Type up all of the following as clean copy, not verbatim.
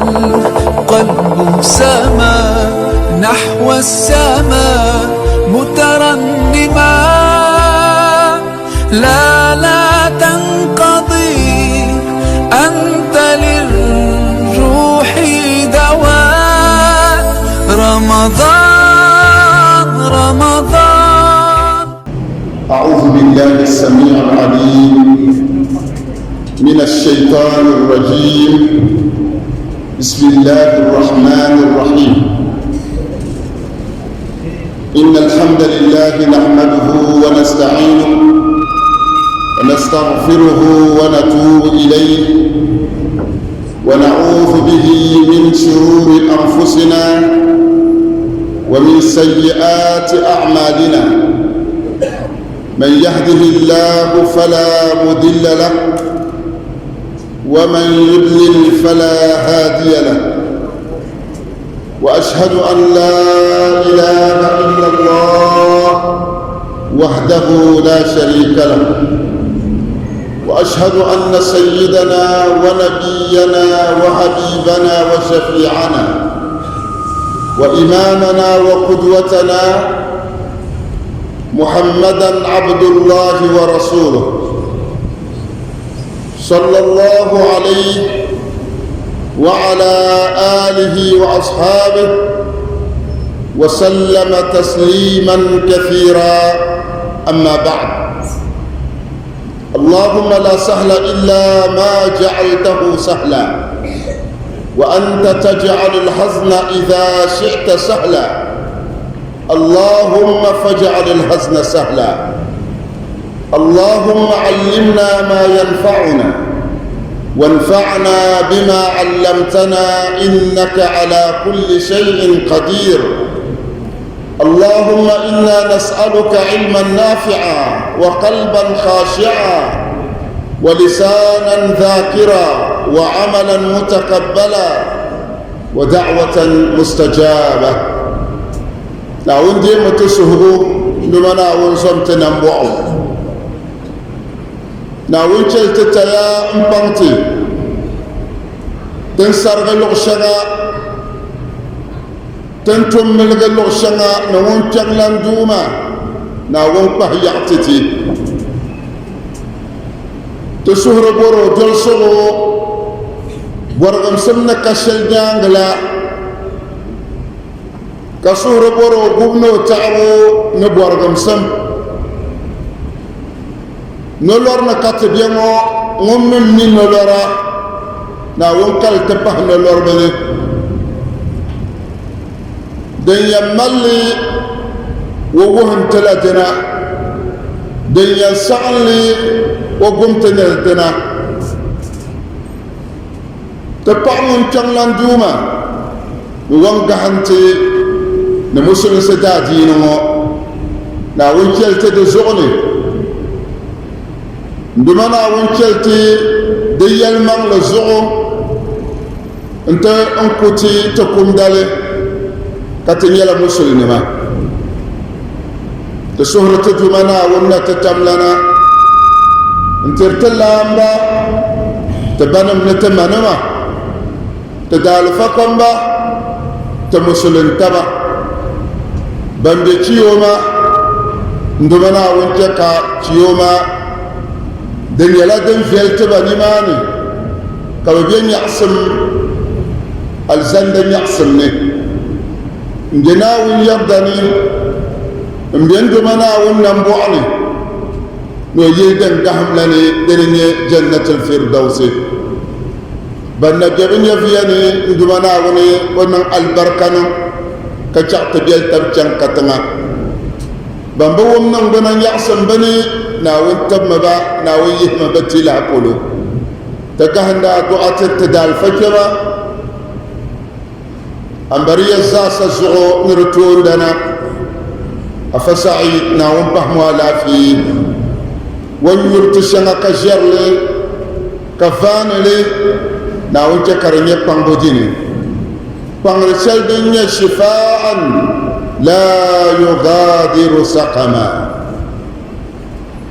والقلب سما نحو السماء مترنما. لا تنقضي أنت للروح دواء. رمضان أعوذ بالله السميع العليم من الشيطان الرجيم. بسم الله الرحمن الرحيم. إن الحمد لله نحمده ونستعينه ونستغفره ونتوب إليه ونعوذ به من شرور أنفسنا ومن سيئات أعمالنا. من يهده الله فلا مضل له ومن يضلل فلا هادي له. وأشهد أن لا إله إلا الله وحده لا شريك له. وأشهد أن سيدنا ونبينا وحبيبنا وشفيعنا وإمامنا وقدوتنا محمدًا عبد الله ورسوله صلى الله عليه وعلى آله وأصحابه وسلم تسليماً كثيراً. أما بعد، اللهم لا سهل إلا ما جعلته سهلا وأنت تجعل الحزن إذا شئت سهلا. اللهم فاجعل الحزن سهلا. اللهم علمنا ما ينفعنا وانفعنا بما علمتنا إنك على كل شيء قدير. اللهم إنا نسألك علما نافعا وقلبا خاشعا ولسانا ذاكرا وعملا متقبلا ودعوة مستجابة. نعون دي متسهبو لما نعون سمتنا مبعو نعون شلتتيا مبانتي تنسرغ اللغشنا تنتملغ اللغشنا نعون جغلان دوما نعون بحياتتي تسهر برو جلسغو برغم سمنا كشل جانغلا كسور برو غبنو تعو نبورغم سم نلورنا كاتبيمو غمم من نلورا نا ونكال تبه نلور بني دن يمالي ووهم تلاتنا دن ينسعلي وقم تنالتنا تبعون جنلان دوما وانقهنتي نمسلم سدادينو نا ونكلت دزغني ndumana wunkelti de yalmang le zugo nta ankuti to kumdale katinyala musulima to suhratu dumana wonna tatamlana ntirtallamba tabanam natamanama tadal fakamba ta musulin taba bambe ciyoma ndumana wunke ka ciyoma den yala den fiyalte ba nimani ka bien yaqsim alzanda yaqsim ne ngena wun yabdani mbien ndumana wun nambuani no yeden gahamlani derinye jannatul firdausi banna jabin yafiyani ndumana wuni wannan albarkanu ka caqta biyal tabcan katanga bamba wumnan banan yaqsim bani ناوين تمبا ناوين يهما بتيلا قولو تكهندا دعاء تدال فجرا أمبريا زاسا زغو نرتون دنا أفسعيد ناوين بحموا لا في ونيرتشنا كجرلي كفانلي ناوين تكرني بانبوديني بانرسل دنيا شفاء لا يغادر سقما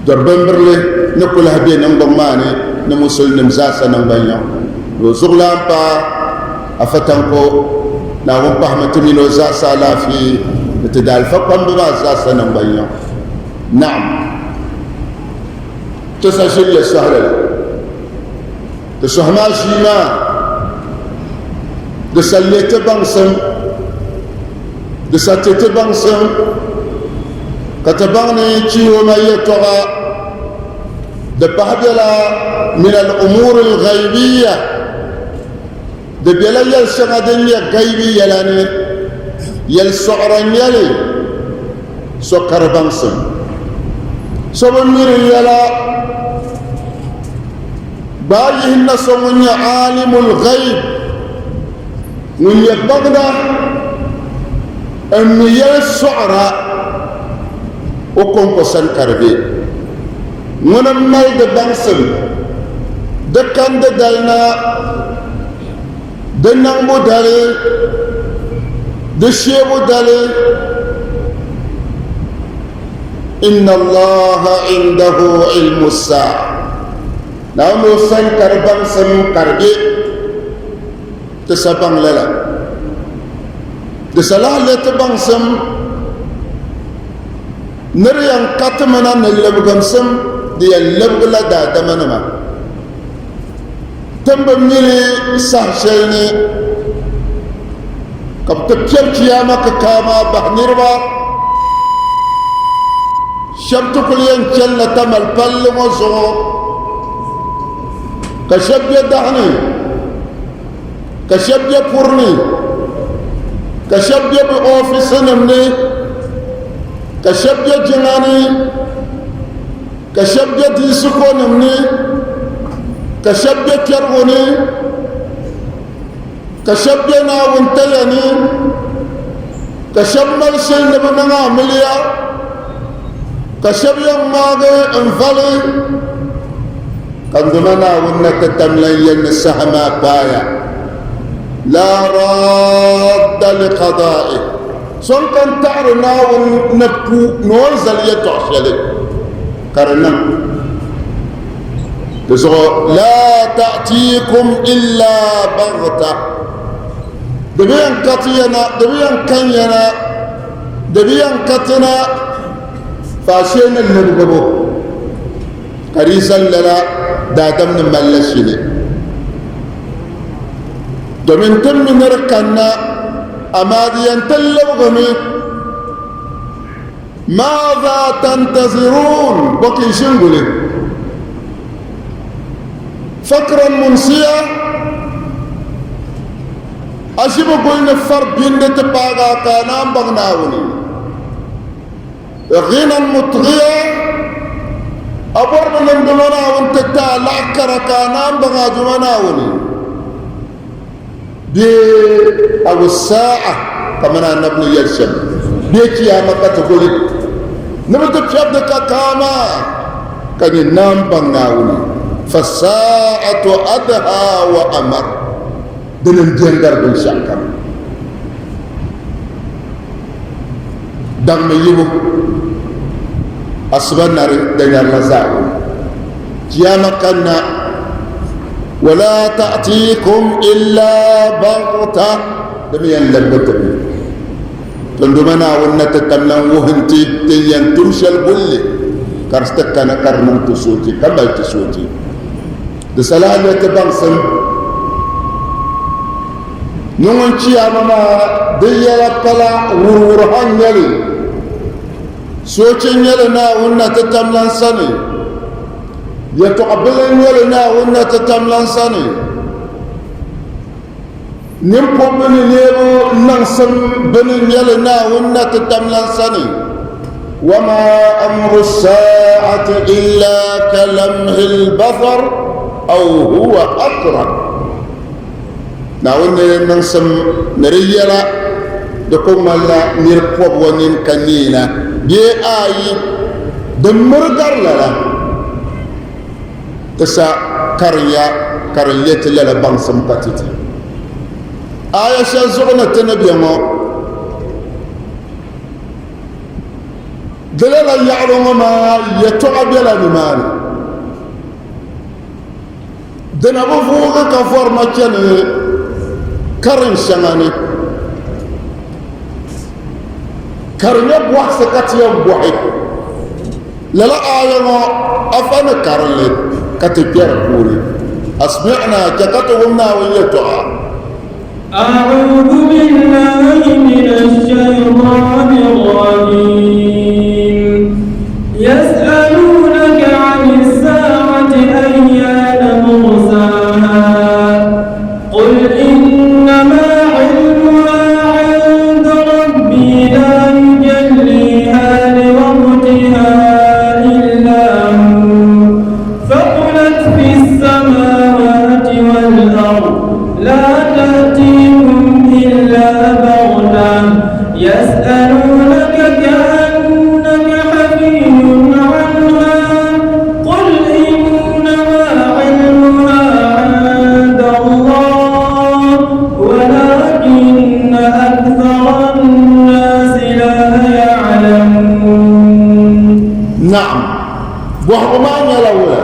دربن برلي نقول هبين نبغماني نمسل نمزاسا نبغيا وزغلان با أفتنكو ناهم بحمة منو زاسا لا في نتدال فقم بما زاسا نمبيا نعم تساشل السهل تسهما شيما دساليت بانسم دساتيت بانسم كتباني تشيو ما يتوغا دبابلا من الأمور الغيبية دبيلا يلسغدنيا غيبي يلاني يلسعرن يلي سكر بانسم سبمير يلا بايهن سمني عالم الغيب من يبغنا أن يلسعر وكم قصن كربي من المال دبانسم دكان دالنا دنامو دالي دشيبو دالي إن الله عنده علم الساعة نعم سن كربان سن كربي تسبان للا دسلا لتبان سم نريان كاتمنا نلبغم سم دي اللبغلا دا دمنما تنبميلي سهشيني كم تبكير كياما كاما بحنيروا شمت كلين جنة تمل بل وزو كشب يدعني كشب يفرني كشب يبأوفيس نمني كشب يجناني كشب يديسكو نمني كشب يكروني كشب يناونتيني كشب ملسي نبنا عمليا كشب يماغي انفالي كندمنا ونك تملين السهما بايا لا راد لقضائه سون كان تعرنا ونبو نوزل يتعشلي كرنا لا تأتيكم إلا بغتة دبيان كتينا دبيان كنينا دبيان كتنا فاشين النبغبو كريسا لنا دادم نملسيني دومين تم نركنا أماديا تلوغمي ماذا تنتظرون بقي شنقلي فكرا منسيا أشيب قلنا فر بيند تباغا كانام بغناوني غنى مطغيا أبور من دمنا وانت تعالى كركانام بغا جمناوني دي أو الساعة كمنا نبني يرشم بيكي يا مكتبولي نبدأ بشبدك كاما كان ينام بغناوني فالساعة أدهى وأمر دنن جنگر بالشاكر دم يبو أصبنا دنيا الرزاق جيانا كنا ولا تأتيكم إلا بغتة دميا لبتبي تندمنا ونت تملن وهنتي تين تمشل بولي كرستكنا كرمن تسوتي كمل تسوتي دسالة تبانسن نون تيامما ديالا بلا ورورهان يلي سوچن يلنا ونا تتملن سني يتقبلن يلنا ونا تتملن سني نمكو بني نيبو ننسن بني يلنا ونا تتملن سني وما أمر الساعة إلا كلمح البصر أو هو أقرب ناون ننسم نريلا دكم الله نرقب ونن كنينا بي آي دمر قرلا تسا كريت للا بانسم قتتي آية شازغنا تنبي مو دلالا يعلم ما يتعب يلا نماني دنا بفوق كفور مكانه karin shangani karnya buah sekatiyan buah lala ayama afana karle katipyar puri asmi'na jakatu wumna wiyatu'a أعوذ بالله من الشيطان الرجيم يسألونك عن الساعة أيان مرساها قل إنما علمها عند ربي لا يجليها لوقتها إلا هو ثقلت في السماوات والأرض لا تأتيكم إلا بغتة يسألونك كأنك حفي عنها قل إنما علمها عند الله ولكن أكثر الناس لا يعلمون. نعم وحمان يلولا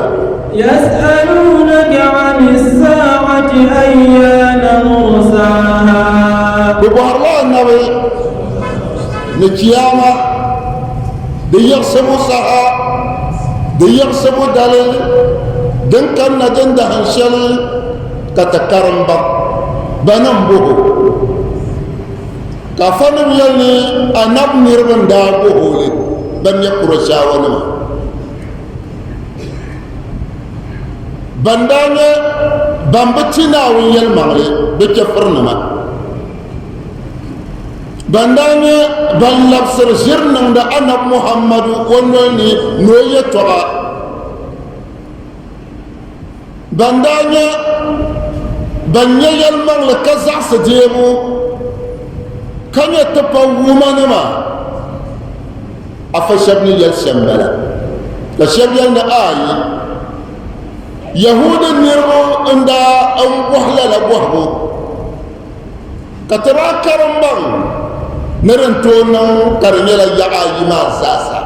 يسألونك عن الساعة أيان مرساها ببوحر الله النبي نكياما دي يغسبوا سها دي يغسبوا دليل دن كان ندن دهنشل كتكرم بك بنمبوه كفنم يلي أنب نرمن دابوه بن يقرشا ونما bandanya bambatina wiyal mangre beke furnama bandanya ban labsir jirnan da anab muhammadu wonnoni noye toba bandanya banya yal mangle kaza sajebu kanya tapawumanama afashabni yal shambala la shabyan da ayi yahuda nirgo inda an buhla la buhbo katara karambang naran tonan karnyala ya ayima sasa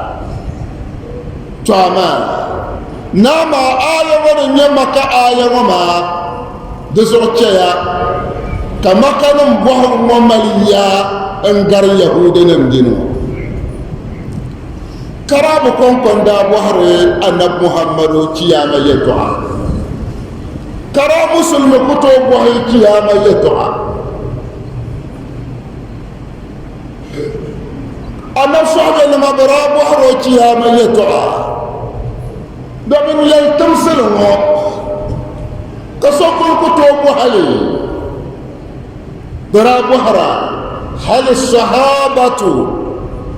tuama nama aya wani nyama ka aya wama duzurceya kama kanan buhar mamaliya an gar yahuda nan dinu karabu konkon da buhar annab muhammadu kiyama ya du'a kara musulmi kuto buhai kiyama ya du'a annab sahabe na mabara buhar kiyama ya du'a domin yan tamsilin ho kaso kun kuto buhai bara buhara hal sahabatu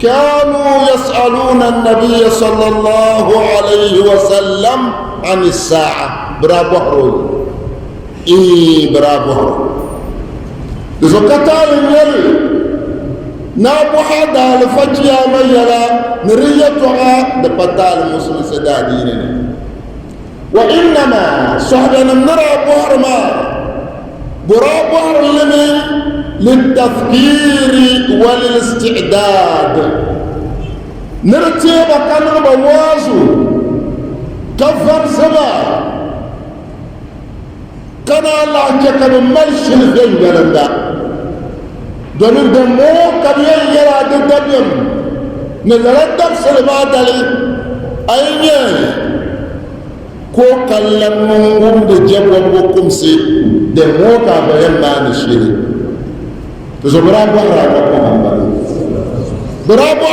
كانوا يسألون النبي صلى الله عليه وسلم عن الساعة برابو هروي برابو هروي إذا كتال يلي نابو هذا الفجيا ميلا نريتها دبتال المسلم سدادين وإنما صحبنا نرى بوهرما برابو هروي للتفكير والاستعداد نرتيب كان بوازو كفر سما كان الله كان ملش الجنة دون الدمو كبير يرى الدبيم نزلت سلمات لي أين كو كلمهم بجبل وكمسي دمو كبير ما نشيل برابو محمد برابو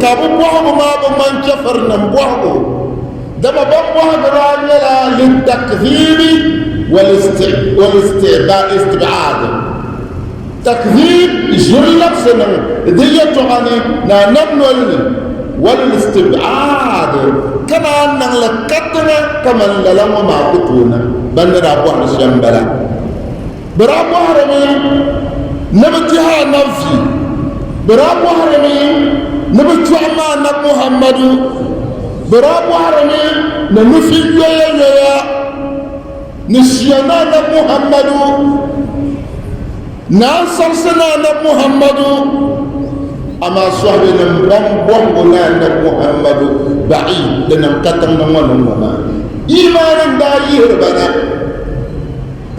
كابو بوحو ما بمن كفر نمبوحو دما بمبوحو راجلا للتكذيب والاستبعاد تكذيب جل نفسنا ديتو عني نمنولني والاستبعاد كما أن لكتنا كما للما ما كتونا بنرابو الشمبلا برابو حرمي نبتها نفسي برابو حرمي نبتها ما نب محمد برابو حرمي نمفي يا نسينا نب محمد ناصر سنا نب محمد أما صحبنا بمبونا نب محمد بعيد لنم كتم نمونا إيمانا دا يهربنا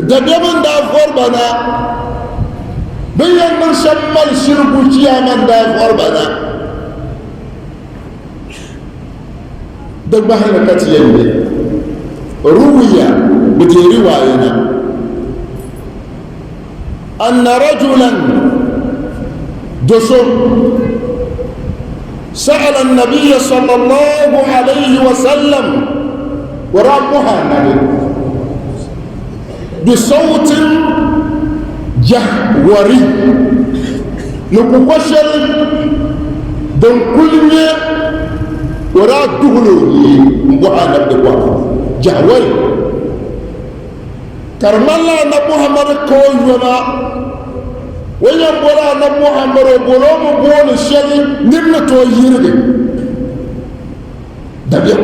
دبيمن دا فربنا بين من شمل شربوشيا من دا فربنا دبهنا كتيين رويا بدي رواينا أن رجلا دسم سأل النبي صلى الله عليه وسلم ورابها النبي بصوت جهوري نكوكشر دون كل ورا دغلوني مبوها نبي جهوري كرمالا نبو محمد كويونا ويا بولا نبو محمد بولو مبون الشيء نمنا تويرد دبيا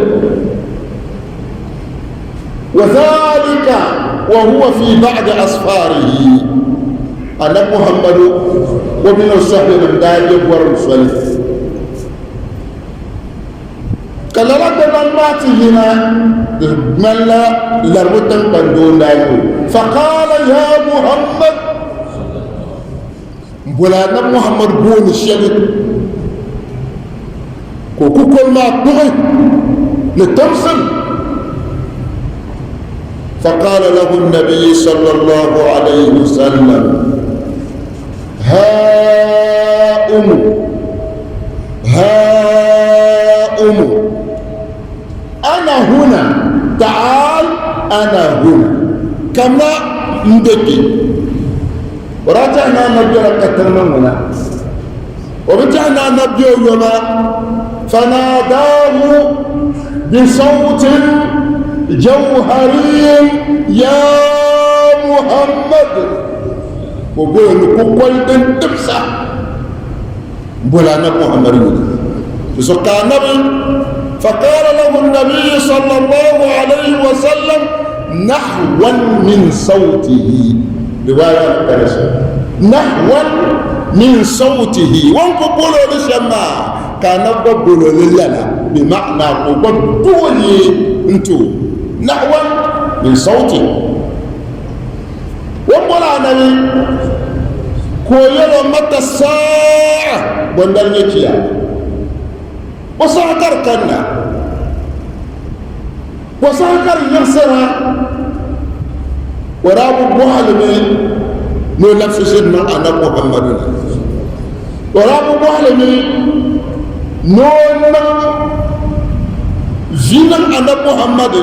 وذلك وهو في بعد أسفاره أن محمد ومن الصحب من دايب ورسول قال لك من ماتي هنا من لا لرمتن بندون دايب فقال يا محمد ولا محمد بون الشيء كوكو كل ما بغي للتمثل فقال له النبي صلى الله عليه وسلم ها أم أنا هنا تعال أنا هنا كما مبكي ورجعنا نبي ركتنا هنا ورجعنا نبي يوم فناداه بصوت جوهري يا محمد وقول كل دين تبسا بولانا محمد يسقى النبي فقال له النبي صلى الله عليه وسلم نحوا من صوته رواية كرسة نحوا من صوته وانقبولوا لشما كان قبولوا لنا بمعنى قبولي انتو نحوا من صوته وانقبولا نبي كويلو متى الساعة بندر نكيا وساكر كنا وساكر يرسرها ورابو بوحلمين نو نفس سيدنا أنا محمد ورابو بوحلمين نو زينا أنا محمد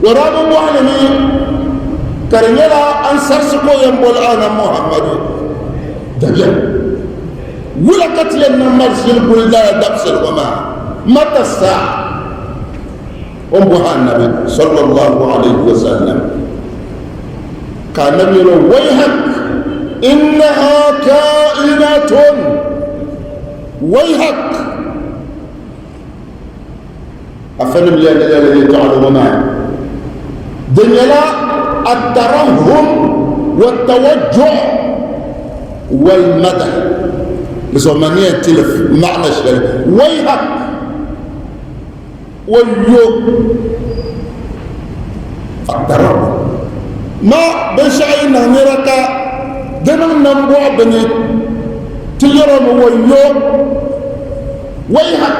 ورابو بوحلمين كرنيلا أنصر سكو ينبول أنا محمد دجا ولا كتير نمرسل بلدا دبسل وما متى الساعة أمبوها النبي صلى الله عليه وسلم كان النبي يقول ويحك إنها كائنة ويحك أفلم الذي تعلم معي دنيا الترهب والتوجع والمدح بزمانية تلف معنى شيء ويحك ويو الترهب ما بشعي نهنرك دنم نمبوع بني تيرم ويو ويحك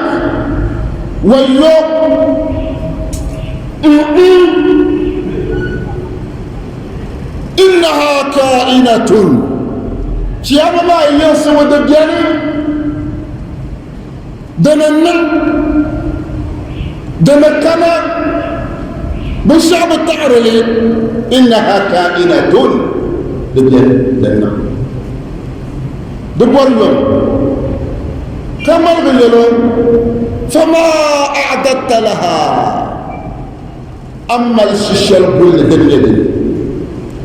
ويو إنها كائنة شيئا ما ينسو دجاني دنن دنكنا بالشعب التعرلي إنها كائنة دجاني دبور يوم كما الغيلون فما أعددت لها أما الشيشل كل دنيا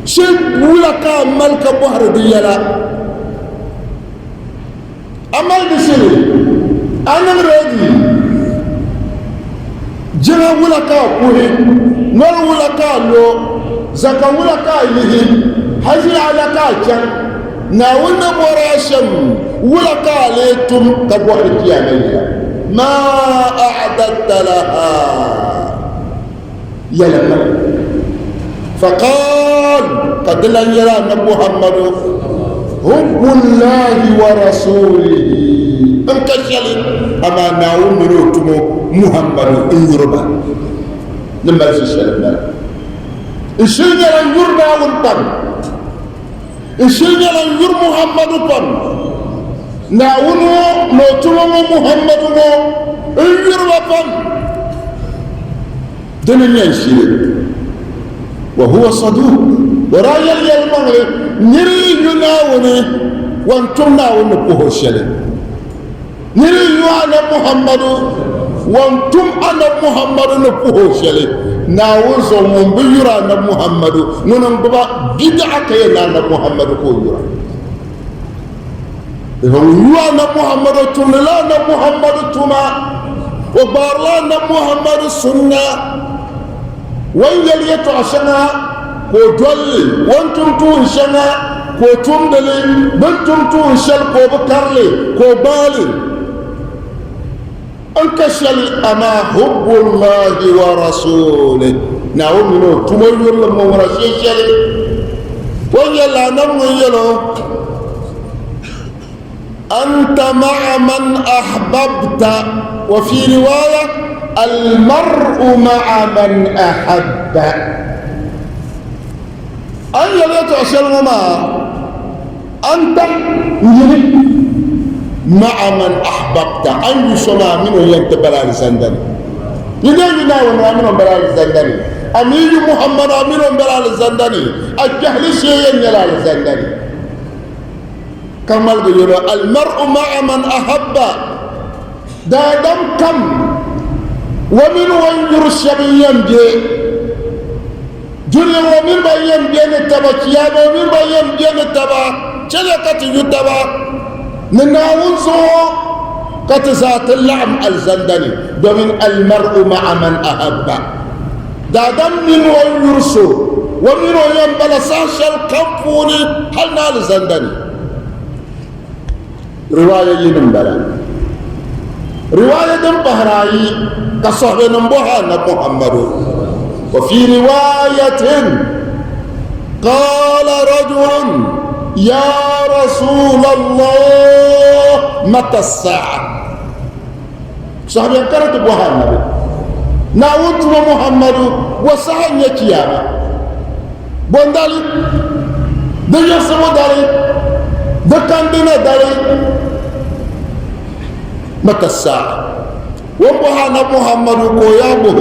شيء ولك ملك بحر ديالا أمال بسيري أنا رأيي جنا ولك كوه نور ولك لو زكا ولك إليه حزي على كاجن ناولنا براشم ولك عليتم كبحر كيامية ما أعددت لها يلا فقال قد لن يرى محمد حب الله ورسوله انكشل أما ناوم منوتم محمد انجربا لما يشل الشيء لن يرنا ونطم الشيء لن ير محمد طم ناونو نوتم محمد انجربا طم دنيا الشيء وهو صدوق ورايا المغرب نري يناوني وانتم ناون بوه الشلي نري يوانا محمد وانتم أنا محمد نبوه الشلي ناون زومون بيرانا محمد نونم بابا بدعة يانا محمد كو يرا يوانا محمد تملانا محمد تما وبارلانا محمد سنة وين يتعشنا كو دولي وانتم توشنا كو تمدلي بنتم توشل كو بكرلي كو بالي انكشل اما حب الله ورسوله ناو منو تمير لما ورشيشل وين يلا نمو يلو انت مع من احببت وفي روايه المرء مع من أحب أن يتعشل ما أنت مع من أحببت أن يسمع منه ينتبه لسندن يدين ناوي منهم بلال الزندني أمير محمد أمير بلال الزندني الجهل شيء ينال الزندني كمال يقول المرء مع من أحب دادم كم ومن وين الشبيان دي جل ومن بين بين التبا كياب ومن بين بين التبا شلكت يتبا من ناونسو كتزات اللعم الزندني ومن المرء مع من أحب دادم من وين يرسو ومن وين بلساش الكمفوني هل نال الزندني رواية ينبلا رواية بهراي كصحب نبوها محمد وفي رواية قال رجل يا رسول الله متى الساعة صحب ينكرت بوها النبي ناوت محمد وساعة يكياما بوندالي دي سمو دالي دكاندنا دالي متى الساعة ومبهانا محمد قيامه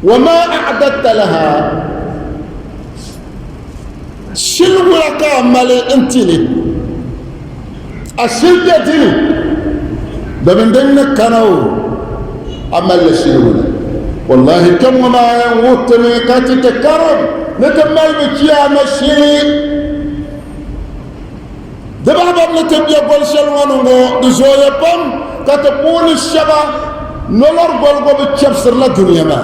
وما أعددت لها شلو لك أمالي انتلي الشلتي بمن دنك كانوا أمال الشلو والله كم ما ينغطني كاتي تكرم نتمال بكيام الشلي دبابا نتبيا بولشل وانو دزويا بام كاتبون الشبا نولر بولغو بتشبسر لا دنيا ما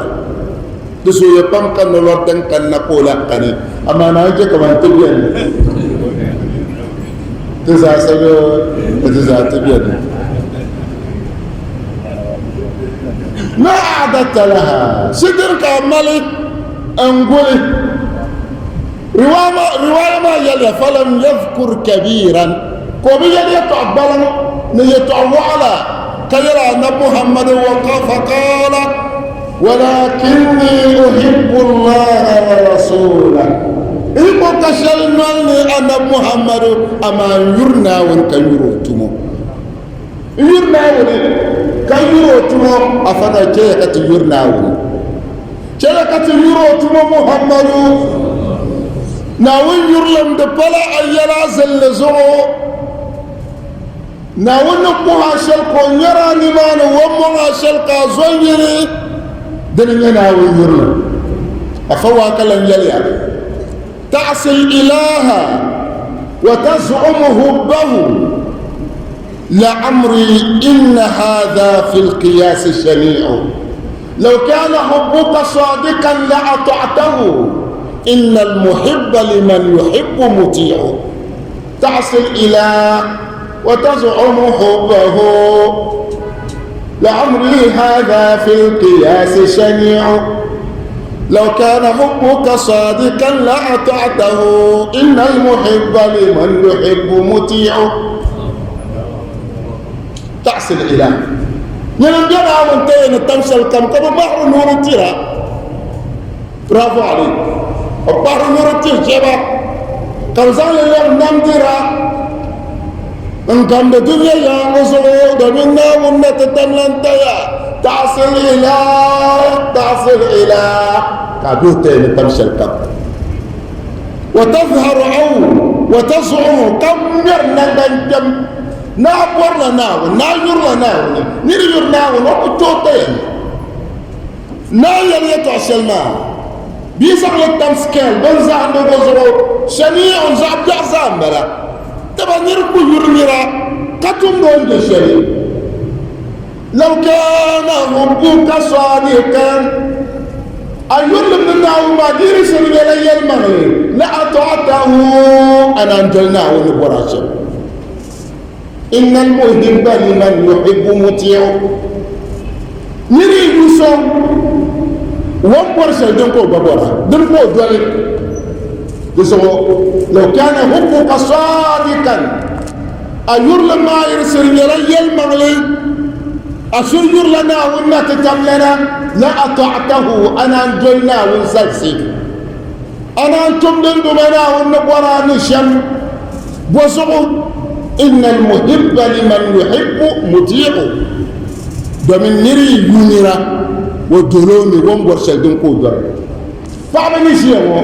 دزويا بام كان نولر دن كان نقولا كاني اما ناجي كمان تبيا تزا تبيا ما أعددت لها صدرك ملك أنقولي رواية ما يلي فلم يذكر كبيرا كوبي يلي يتعبالا نيتعوى كيرا محمد وقف قال ولكني أحب الله ورسوله إيكو كشلني أنا محمد أما يرنا ونكن يروتمو يرنا ونكن يروتمو أفنا كيكة يرنا ونكن كيكة يروتمو محمد ناوين يرلم دبلا أيلا زلزو ناوين نقوها شلقو نرى نمان ومها شلقا زويري دنيا ناوين يرلم أخواك لن يليا تعصي الإله وتزعم حبه لعمري إن هذا في القياس شنيع لو كان حبك صادقا لأطعته إن المحب لمن يحب مطيع تعصي الإله وتزعم حبه لعمري هذا في القياس شنيع لو كان حبك صادقا لأطعته إن المحب لمن يحب مطيع تعصي الإله ينجنا وانتين التمثل كم بحر نور التيرا برافو عليك بحر نور التير شباب كم زال اليوم نمتيرا ان كان الدنيا يا مزود منا ونتتملن تيا تعصي الإله كابوتين التمثل كم وتظهر عون وتزعم كم يرنا كم نعبر لنا ونعير لنا نرير لنا ونقطوطين نايل يتعسلنا بيزعل التمسكال بنزع نبوزرو شنيع زعب جعزام بلا تبا نركو يرميرا كتم دون جشري لو كان حبك صادقا أيور لمنا وما ديري سنين لي المغرب لأطعته أنا أنجلناه ونبراشا إن المحب لمن يحب مطيع نريد يوسف ومبرشا دنكو بابورا دنكو دولي لو كان حبك صادقا أيور لما يرسل لي المغلي أسير لنا وإنا تتملنا لأطعته أنا أنجلنا ونسلسي أنا أنتم دندمنا ونبورا نشم وزعو إن المحب لمن يحب مطيع دومين نيري يونيرا ودولومي ومبور شلدن كودر فعمني شيئا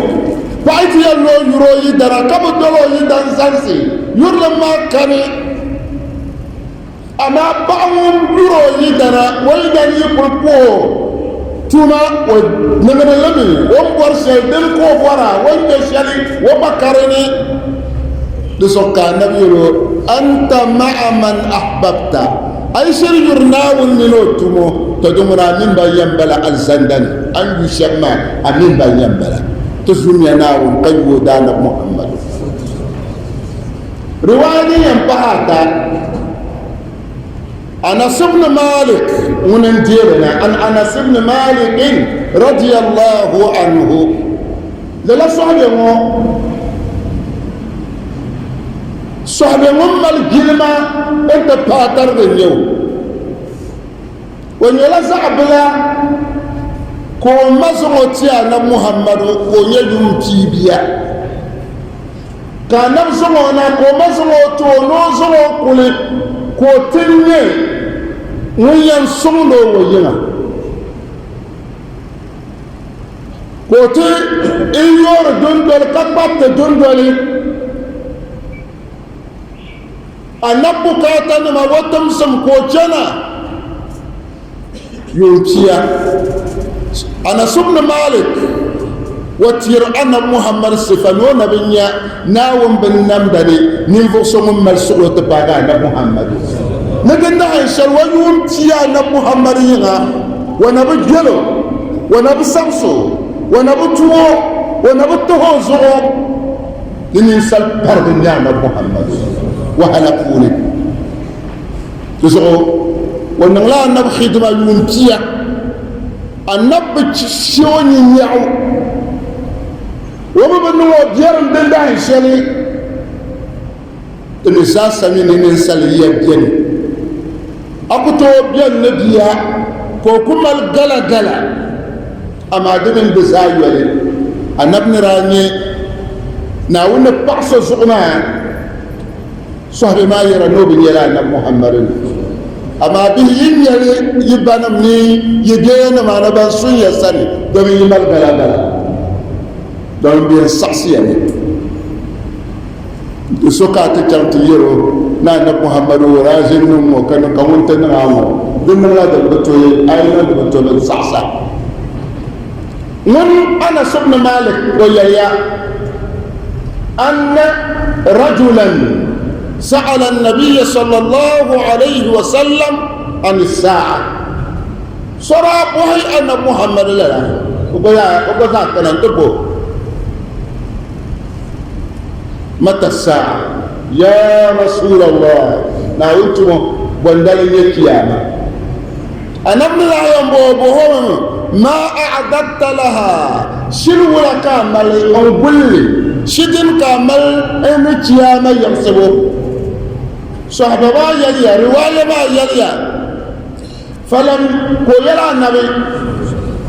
فايتي يلو يرو يدرا كم دولو يدن سانسي يرلما كاني أما بعضهم يرو يدرا ويدن يقرقو توما ونمنا لمي ومبور شلدن كوفورا ويدشالي وبكارني لسوكا النبي أنت مع من أحببت أي شيء يرناو النلوتمو تدمنا من بينبلا الزندن أن يسمى من بينبلا تزوم يناو قيو دان محمد رواية ينبهاتا أنس بن مالك وننديرنا أن أنس بن مالك رضي الله عنه للا صحبه صحبه ممال جلما انت باتر غنيو ونيلا زعبلا كو مزغوتيا محمد ونيلو تيبيا كان نمزغونا كو مزغوتو نوزغو كولي كو تنيي وين سملو وينا كو تي ايور دندول كبات دندولي annabu kata na mawatam sam kochana yunkiya ana subna malik watir ana muhammad sifano nabinya nawon bin namdani nin fosum malsuqo te baga na muhammad naganda aisha wa yunkiya na muhammad yinga wa nabu jelo wa nabu samso wa nabu tuwo wa nabu tohozo nin sal pardon ya na muhammad وهلكوني تزعو ونغلا النب خدمة يونتيا النب تشوني نيعو ومبنو بيرن دندان شلي النساء سمين ننسل يبيني أكتو بيان نبيا كوكما الغلا غلا أما دمين بزاي ولي النب نراني ناون بقصة زغنا صحبه ما يرى نوب يلا محمد أما به يبان مني يجين ما نبان سوية سني دمي يمال بلا بلا دمي بين سعسيا سوكا تجمع تيرو نانا محمد ورازين نمو كان كون تنعمو دمنا لا دبتوي أين دبتوي سعسا من أنا سبن مالك ويا أن رجلا سأل النبي صلى الله عليه وسلم عن الساعة صراب وهي أن محمد لله وقال كننتبه متى الساعة يا رسول الله ناولتم بندل القيامة أنا ابن الله ينبوه ما أعددت لها شنو كامل أنقل شدن كامل أمتيا ما يمسبو صحبة ما يليا رواية ما يليا فلم يرى النبي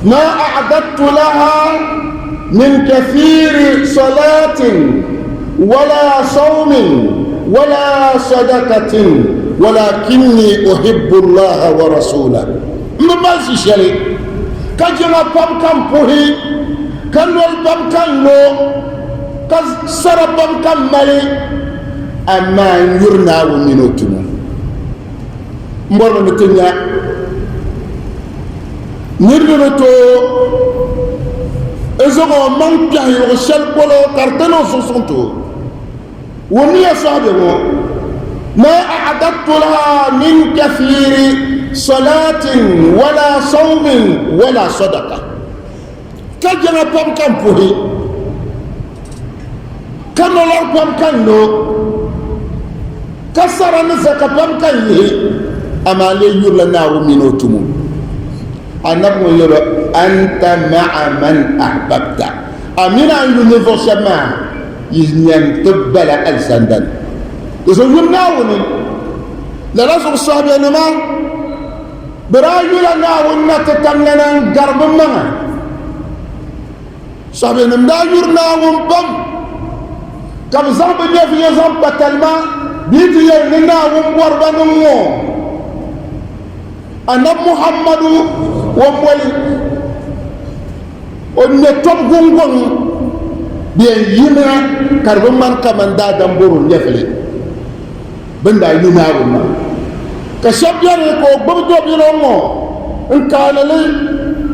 ما أعددت لها من كثير صلاة ولا صوم ولا صدقة ولكني أحب الله ورسوله ما شيء كجنا بام كم بوهي كنول بام كم لو كسر بام كم مالي أما يرنا ومنوتنا مرة نتنيا نرنتو إذا من كان يغسل كله كارتنو سوسنتو ومية صاحبه ما أعددت لها من كثير صلاة ولا صوم ولا صدقة كجنا بام كم بوهي كانوا لار بام كم لو كسر نزك بام كم يه أما لي يرلنا ومنوتمو النبي يقول أنت مع من أحببت أمين أن ينفسما ينتبل السندن إذا يمنعوني لرسول الصحابة أنما برايو لنا ونتتملنا قرب منا صحابة أنما يرنا ونبم كم زنب في زنب تلما بيتي يرنا ونبوربا نمو أنا محمد ومولي ونتوب غنغن بين يمنا كربمان كمان دا دمبور نفلي بندا يناونا كشاب يريكو بردو بيرونو إن كان لي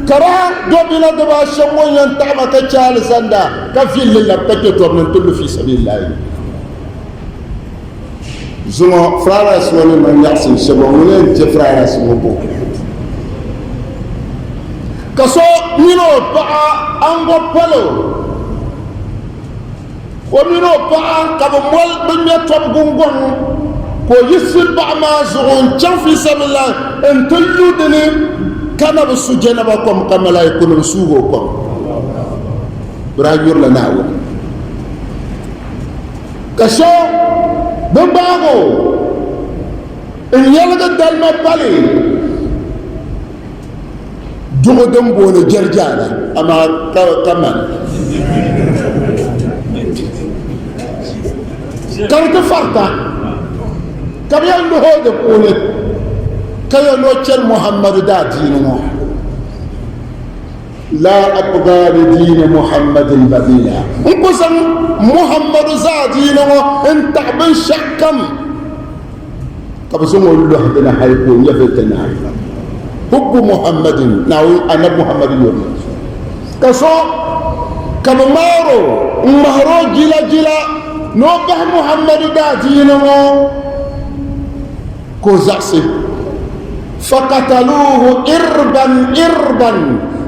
كرا دوبنا دبا شمون ينتعب كتشال سندا كفيل لله بكتوب من تلو في سبيل الله زما فرارس ولا من يحسن شبابنا جفرارس مبو كسو مينو بقى أنغو بلو ومينو بقى كبمول بنيا تبغون كو يسيب بقى ما زغون جن في سبيل الله انت يودني كان بسجنا بكم كما لا يكون بسوقكم براجور لنا كسو بمباغو إن يلقى دالما بالي دوغو دمبوني جرجانا أما كمان كانت فرطة كبيان نهود بوني كيو نوچر محمد دا دينه لا أبغى لدين محمد البديلة انقسم محمد زادينه انت عبن شكم كبسمو الله دنا حيكون يفتنا حب محمد ناوي أنا محمد يوم كسو كمارو مهرو جلا جلا نوبه محمد دادينه كوزاسي فقتلوه إربا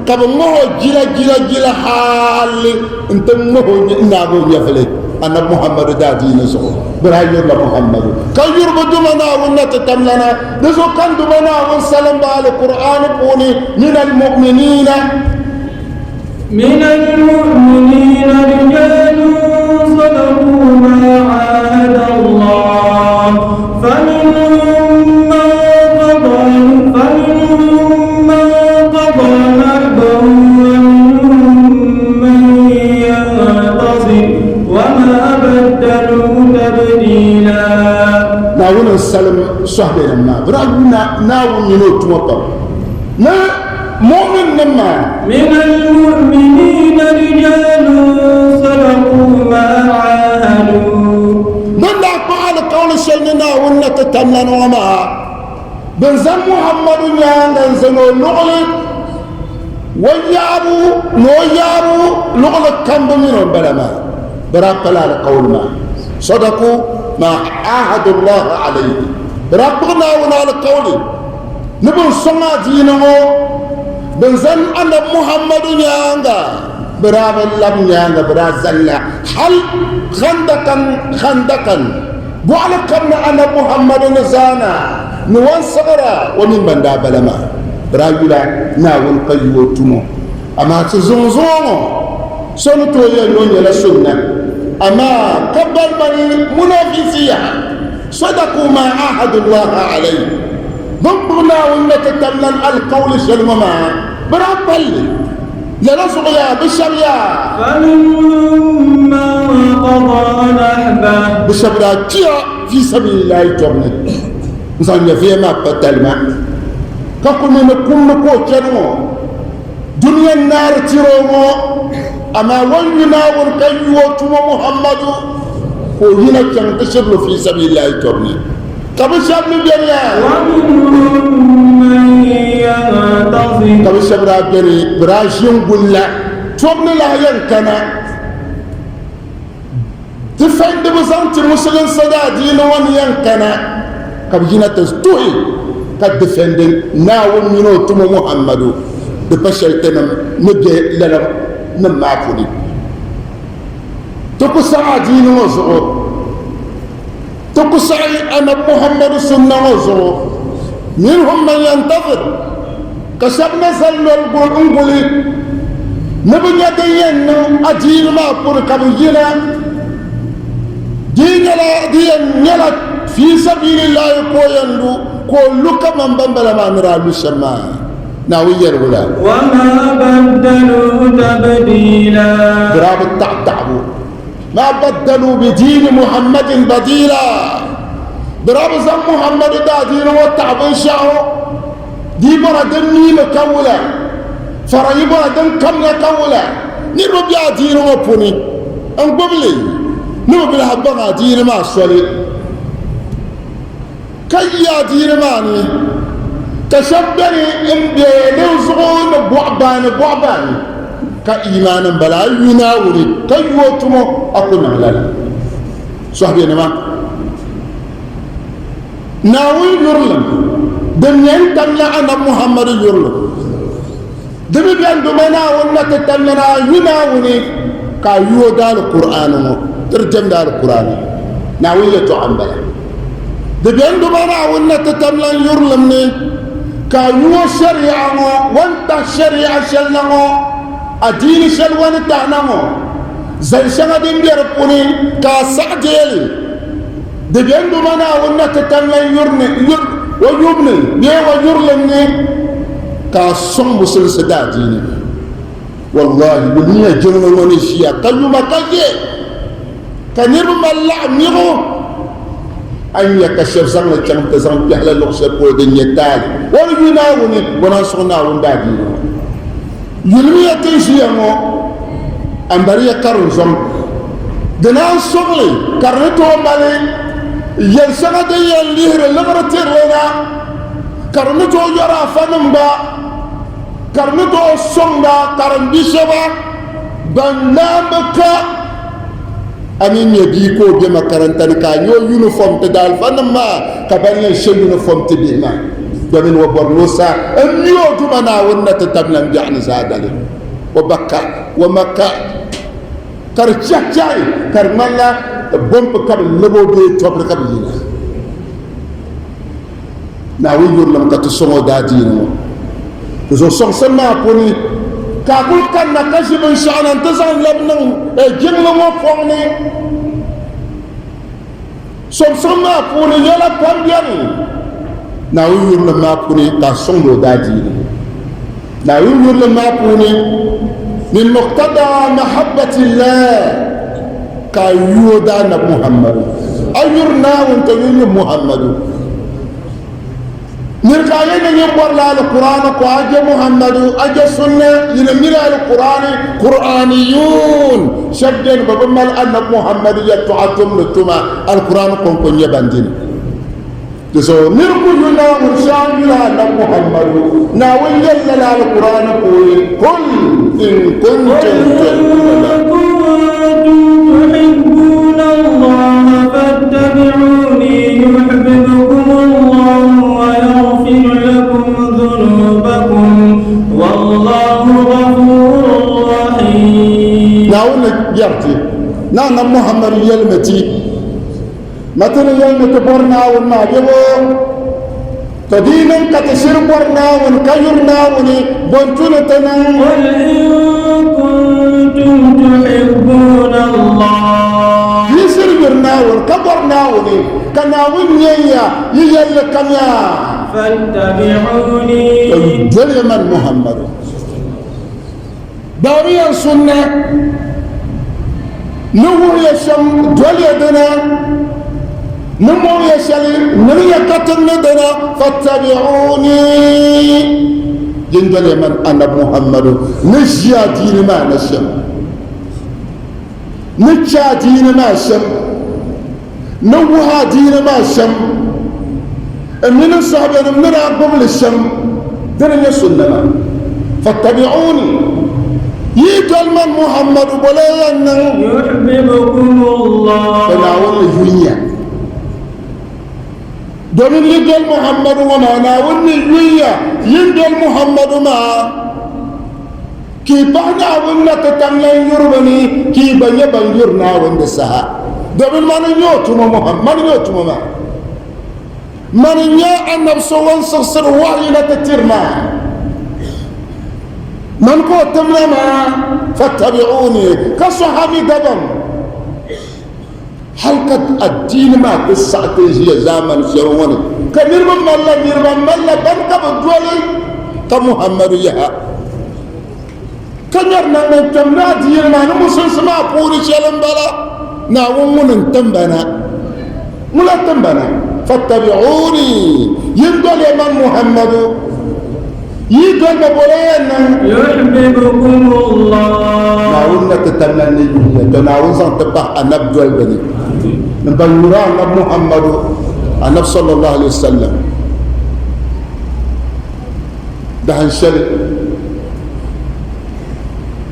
كمهو جلا جلا جلا حال انت مهو نابو يفلي أنا محمد دادينه سو برايو محمد كير بدمنا ونتتملنا نزو كان دمنا ونسلم بالقرآن قولي من المؤمنين رجال صدقوا ما عاهد الله فمنهم من قضى نحبه ومنهم من ينتظر وما بدلوا تبديلا. ناون السلام صحبه لنا برايونا ناون ينوت وطر نا مؤمن لما من المؤمنين رجال صدقوا ما عاهدوا نلا قال قول سيدنا ونتتملن وما بنزم محمد يانزنو لغل ويابو نويابو لغل كم من البلما براقلا القول ما صدقوا ما عاهد الله عليه بربنا ونال القول نبن سما دينه بنزن أن محمد يانغا براب اللهم يانغا برازلنا هل خندقا بوعلك أن محمد نزانا نوان صغرا ومن من داب لما برایولا ناون قیو تومو اما تزنزونو سنتو يلون يلا سنة اما قبل من منافسيها صدقوا ما عاهد الله عليه ضمنا ونتتمنى القول سلمما برا بلي يرزق يا بالشريا فمما قضى نحبه بالشريا تيا في سبيل الله تورني نسان في ما قتلما كقول من كل كوتشنو دنيا النار تيرومو اما ولنا وركيوت محمد وهنا كان تشرل في سبيل الله تورني كبشر من جريا ومنهم من ينتظر كبشر برا براشين قلا تومن لا ينكنا تفند بزنت مسلم صدا دين وان ينكنا كبجينا تستوي كدفند ناو منو توم محمد ببشر تنم نجي لنا نمعفوني تكو سعادين وزعو تقصعي أنا محمد سنة وزرو منهم من ينتظر كسبنا سلو القنقلي نبني دينا أجيل ما أقولك بجينا دينا في سبيل الله كويندو كلك من بمبل ما نرى بسما ناوية الولا وما بدلوا تبديلا دراب التعتعبو ما بدلوا بدين محمد بديلا براب زم محمد دا دين والتعبين شعره دي برا دني مكولا فرأي برا دن كم مكولا نرو بيا دين وبني أن قبلي نرو بلا بقى دين ما سولي كي يا دين ماني تشبني إن بيلوزغون بوعبان كإيمانا بلا يناولي كيوتمو أقول نعلل صحبي نما ناوي يرلم دنيان تملا أنا محمد يرلم دبي بيان دمنا ونك تمنا يناولي كيو دار القرآن ترجم دار القرآن ناوي يتوعن بلا دبي بيان دمنا ونك تملا يرلم كيو شريعة وانت شريعة شلنا أدين شلوان تعنامو زي شنا دين بيرقوني كاسعجيل دبيان دمنا ونا تتنى يرني ويبني بيه ويرلني كاسم مسلسدا ديني والله بنية جنون ونشيا كيوما كجي كنيرم الله ميغو أن يكشف زمن كم تزمن بيحل لغسر بودن يتالي ويناوني ونصرنا ونداديني yulmiya tinsiyamo ambariya karun zom dana sogli karne to mali yel saga de yel lihre lagra tirlena karne to yara fanamba karne to songa karan bisaba banamaka anin yedi ko be makaranta ka yo uniform te dal fanamba kabanya she uniform te bina domin wa bornosa an yiwo tuma na wannan ta tablan jahni zadale wa bakka wa makka kar chachai kar malla bomb kam lebo be tobre kam yina na wi yurlam ka to songo dadino to so song sama poni ka kul kan na kashi bin sha'an tazan labnan e jinglo mo fonni so sama poni yala pambiani na wuyur le mapuni ka sondo dadini na wuyur le mapuni min muqtada mahabbati llah ka yuda na muhammad ayurna wonto yuni muhammad nirka yene yebor la alquran ko aje muhammad aje sunna yene mira alquran qur'aniyun shaddan babamal anna muhammad yatu'atum lutuma alquran kon ko nyebandini so nirku yuna ursan yuna na muhammad na wajalla alquran ko kul in kuntum tuhibbuna allah fattabi'uni yuhibbukum allah wa yaghfir lakum dhunubakum wallahu ghafurur rahim na wala yarti na muhammad yalmati مثلا يوم تبورنا وما جبوا تدين كتشير برناون كيرناوني بنتونتنا قل إن كنتم تحبون الله يسير برناون كبرناوني كناون يا يجل كميا فاتبعوني جل من محمد داريا سنة نور يشم جل يدنا نمو يشلي نريا كتن دنا فاتبعوني جندل من أنا محمد نجيا دين ما نشم نجا دين ما شم نوها دين ما شم من الصحابة من قبل الشم درنا سنة فاتبعوني يجل من محمد بلا يحببكم الله فنعون الجوية domin yidel muhammadu wa ma na wonni wiya yidel muhammadu ma ki bana wonna ta tamlan yurbani ki banya ban yurna wanda saha domin man yotu muhammad yotu ma man ya annab sawan sassar wahyi la tatirma man ko tamla ma fattabi'uni ka sahabi dabam halkat الدين ما قصة هي زمن شروني كنيرم ملا نيرم ملا بنك بدولي كمحمد يها كنيرنا نتمنا ديرنا نمسن سما بوري شلم بلا ناوم نتمبنا ملا تمبنا فاتبعوني يندل من محمد يقول بولينا يحببكم الله ناوم نتتمنا نيجي ناوم سنتبه أنبدول بني نبلغان محمد النبي صلى الله عليه وسلم دهن شري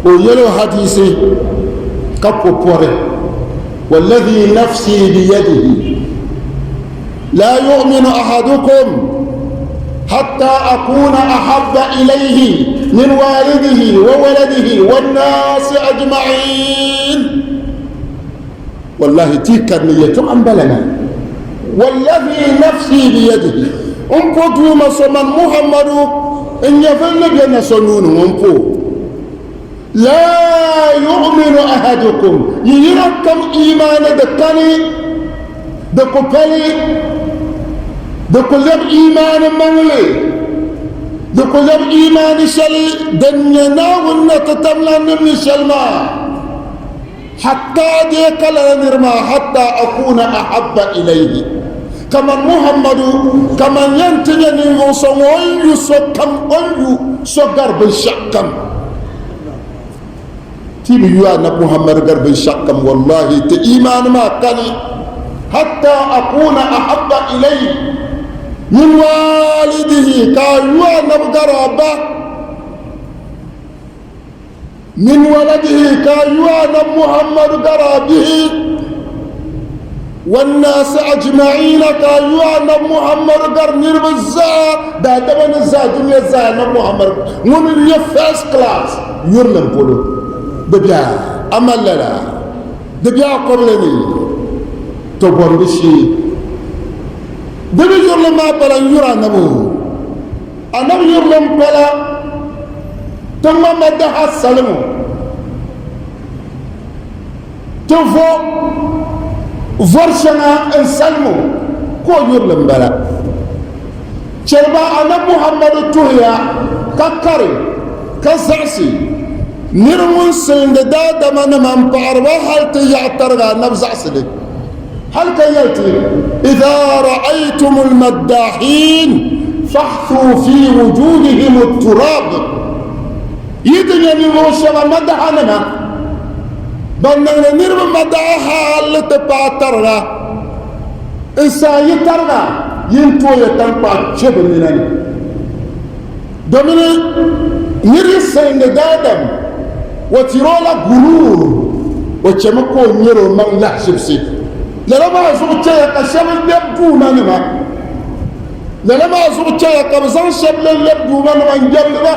ويلو حديثي كفو بوري والذي نفسي بيده لا يؤمن أحدكم حتى أكون أحب إليه من والده وولده والناس أجمعين والله تيكر نيتو عن بلنا والذي نفسي بيده انكو دوما سمن محمد ان يفل بينا سنون انكو لا يؤمن احدكم يركم ايمان دكاني دكوبلي دكولب ايمان منلي دكولب ايمان شلي دنينا ونتتملا من شلما حتى ديك لنرمى حتى أكون أحب إليه كما محمد كما ينتجني وصوي يسكم أنيو سكر بالشكم تيبي يوانا محمد قر بالشكم والله تإيمان ما كان حتى أكون أحب إليه من والده كايوانا بقرابة من ولده كايوانا محمد قرابه والناس أجمعين كايوانا محمد قرنير بالزا دا دبن الزا دنيا زانا محمد من اليفاس كلاس يرلم بولو دبيا أمال لا دبيا قبلني تبون بشي دبي يرلم ما بلا يرى نبو أنا يرلم بلا تما مدها السلم تفو فرشنا السلم كو يرلم بلا شربا أنا محمد توهيا ككري كسعسي نرمون سند دادا من بعربا هل تيعترغا نبزع سلي هل كيلتي إذا رأيتم المداحين فاحثوا في وجودهم التراب يدني موشما مدحنا بننا نرم مدحها اللي تبعترها إنسان يترها ينتو يتنبع شبه منني دومين نري سين دادم وتيرولا غرور وشمكو نيرو من يحسب سي لما زوجة كشبه يبدو منما لما زوجة كبزان شبه يبدو منما نجلبه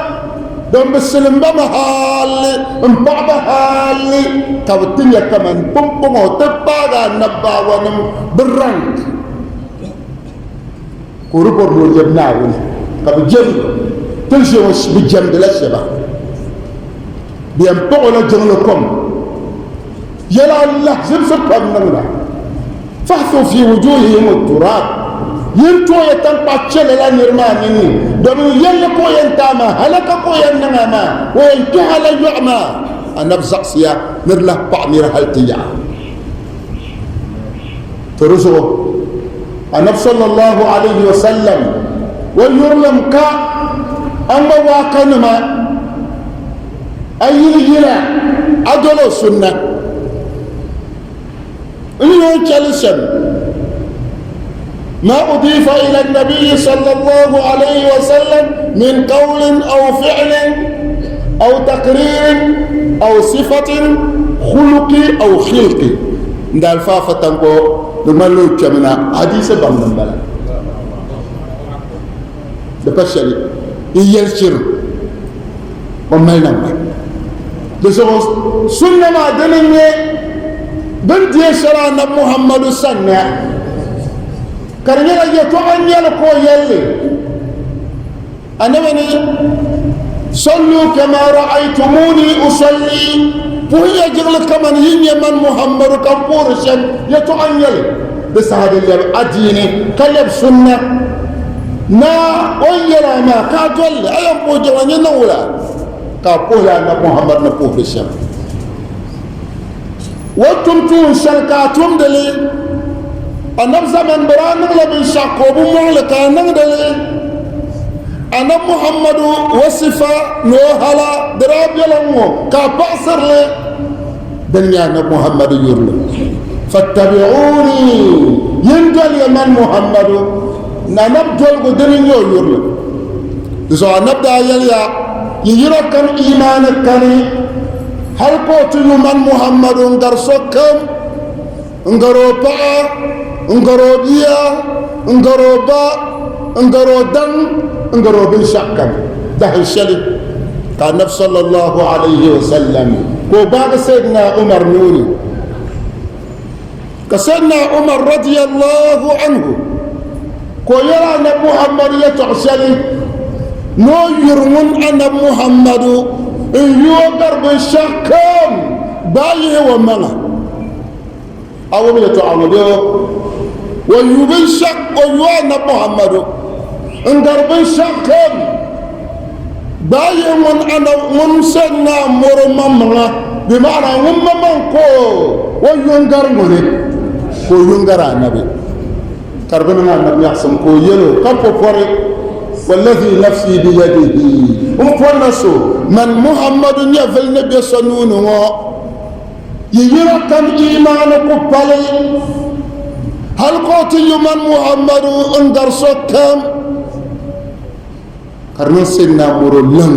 دم بسلم بمحال مبعب حال كابتنيا كمان بمبمو تباغا نبا ونم برانك كوربور لو جبنا ولي كبجم تلشي وش بجم دلشبه بينبغوا لجنلكم يلا الله زبسكم نمنا فحثوا في وجوههم التراب ينتو يتنقى تشلل نرماني دمو يلكو ينتاما هلككو يننما وينتهى ليعمى النبزق سيا نرله بعمير هالتيا فرزو النبي صلى الله عليه وسلم ويرلم كا أما واكنما أي هنا أدلو سنة إنه جلسا ما أضيف إلى النبي صلى الله عليه وسلم من قول أو فعل أو تقرير أو صفة خلق أو خلق ندال فافة تنقو دمالو كمنا حديث بمن بلا دبشري ييرشر ومالنا دسوس سنة ما دلني بنتي شرانا محمد سنة كرنيلا يتوعن يلقو يلي أنا مني صلوا كما رأيتموني أصلي وهي جغل كمان هي من محمد كمبور شن يتوعن يلي بس هذا اللي أديني كلب سنة نا ويلا ما كاتول أيام بوجواني نولا كابولا أن محمد نبوه الشم وتمتون شركاتهم دلي النبزة من بران نغلب الشاقوب مغلقا نغدلي أنا محمد وصفة نوهلا دراب يلمو كابأسر لي دنيا أنا محمد يرلو فاتبعوني ينجل يمن محمد ننبجل قدرين يرلو إذا نبدأ يليا يجركم إيمانك هل قوت يمن محمد انقرصكم انقروبا انقروبيا انقروبا انقرودن انقروبين شكا ده الشلي كان النبي صلى الله عليه وسلم وبعد سيدنا عمر نوري كسيدنا عمر رضي الله عنه كويرا أن محمد يتعشلي نو يرمون أن محمد يوغر بالشكام بايه ومنا أو من يتعاملوا ويوبين شك ويوانا محمد انقر بالشكام بايه من أنا منسنا مرممنا بمعنى وممنكو وينقر مني وينقر النبي كربنا النبي يحسن كو يلو كفو فري والذي نفسي بيده ومفنسو من محمد يفل نبي صنونه يجركم إيمانك بالي هل قوتي من محمد انقر سكم كرنا سنة مرلن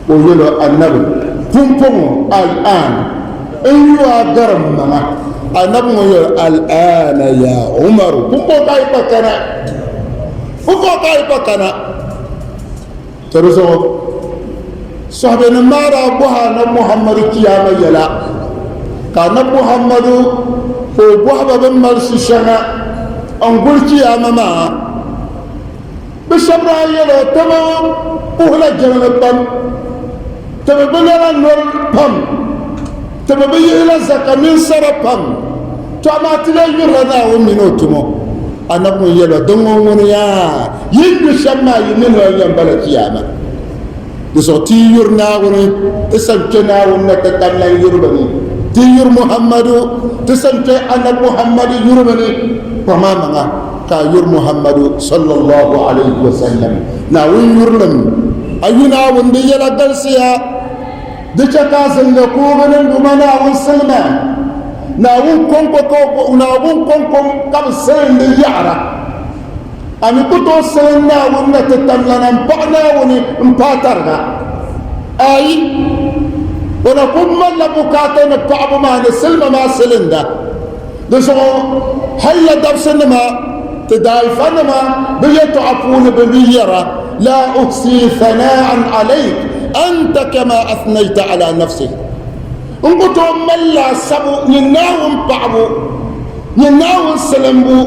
ويلو النبي فمفم الآن ايوا قرم منا النبي يقول الآن يا عمر فمفم كيف كان فمفم كيف كان ترزو صحبنا مارا بوها محمد كياما يلا كان محمد هو بوها بن مرسي شنا انقل كياما ما بشبرا يلا تمام اهلا جنل البم تببلنا نور البم تببيلا زكا من سر البم تعماتنا يرنا ومنوتمو أنا بقول يلا دمو يا يجي شما يمنو ينبلا كياما دسو تيور ناوني تسنتنا ناونا تتمنا يربني تيور محمد تسنت أنا محمد يربني وما منا كيور محمد صلى الله عليه وسلم ناوي يرلم أينا وندي يلا دلسيا دجاكاز اللقوبن بمنا والسلمان ناون كونكم كبسين يعرى أنا كنت أصلنا ونتتملنا مبعنا ونمباترنا أي ونقوم من لبكاتنا نبعب ما نسلم ما سلندا لسو هل درسنا ما تدايفنا ما بيتعفون بميرة لا أحصي ثناء عليك أنت كما أثنيت على نفسك انقطوا من لا سبو نناهم بعبو يناو السلمبو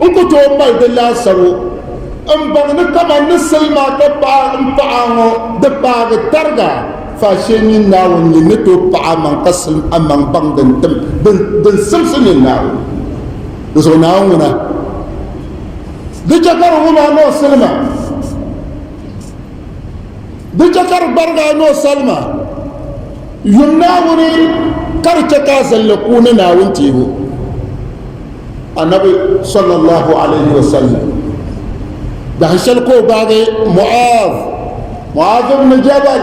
انكو تومبا دلا سرو امبغ نكما نسلما تبع امبعانو دباغ ترغا فاشين يناو نتو بع من قسم امن بان دن سمسن يناو دزو ناونا دجاكر هما نو سلما دجاكر برغا نو سلما يناوني كرتكا زلقون ناون تيبو النبي صلى الله عليه وسلم دهشلكو باغي معاذ بن جبل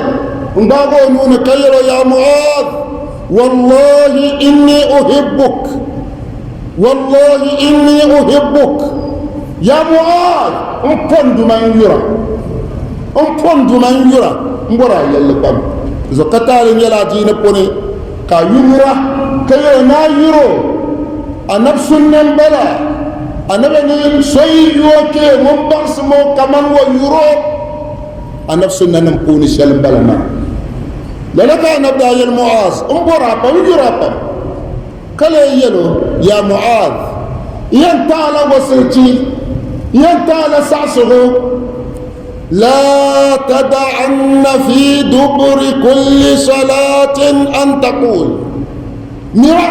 باغو نون كيرو يا معاذ والله إني أحبك والله إني أحبك يا معاذ انفند من يرى انفند من يرى مبرا يلقم إذا قتال يلا دين بني كا يرى كيرو نا يرو النفس النبلا أنا بني شيء يوكي مبارس مو كمان ويرو النفس النبلا شلم بلما لذلك نبدأ يا معاذ انبرا بوجرا كلا يلو يا معاذ ينتال وسلتي ينتال سعسه لا تدعن في دبر كل صلاة أن تقول نرى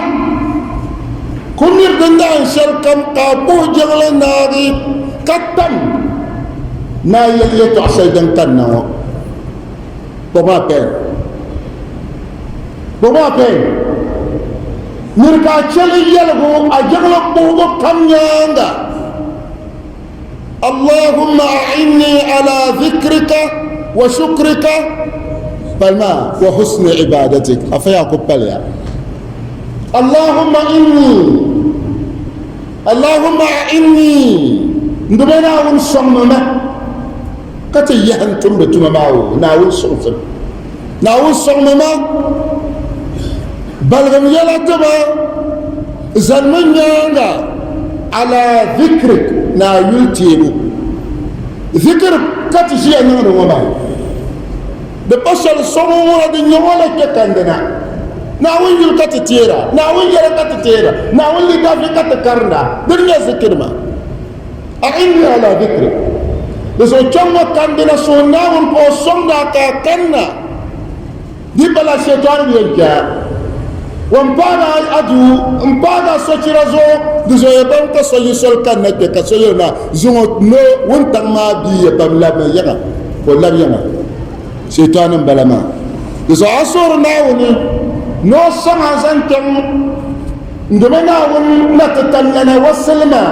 كم يردنا أن شركم قابو جغل ناري كتم نا يليتو عسيدن كنو بما بين نركا تشلي يلغو أجغل بوغو كم يانغا اللهم أعني على ذكرك وشكرك فالما وحسن عبادتك أفيا كباليا اللهم أعني ندبنا ونصمم كتي يهنتم بتماماو ناول صمم ناول صمم بلغم يلا تبا زلمن يانغا على ذكرك نا يلتيبو ذكر كتي شيء نانو وما ببشر صمم دي نيولا كتندنا ناوين يل كتيرا ناوين يل كتيرا ناوين لي دافي كتكرنا دنيا ذكر ما أعني على ذكرك لسو جمع كندنا سوناون كو سوندا كنا دي بلا شيطان ينكا ومبانا أدو مبانا سوچرازو دزو يبان كسوي سول كنك كسوينا زو نو ونتم ما بي يبام لا يغا ولا يغا شيطان بلما دزو عصور ناوني نو سما زنتم ndemena won natatallana wasalma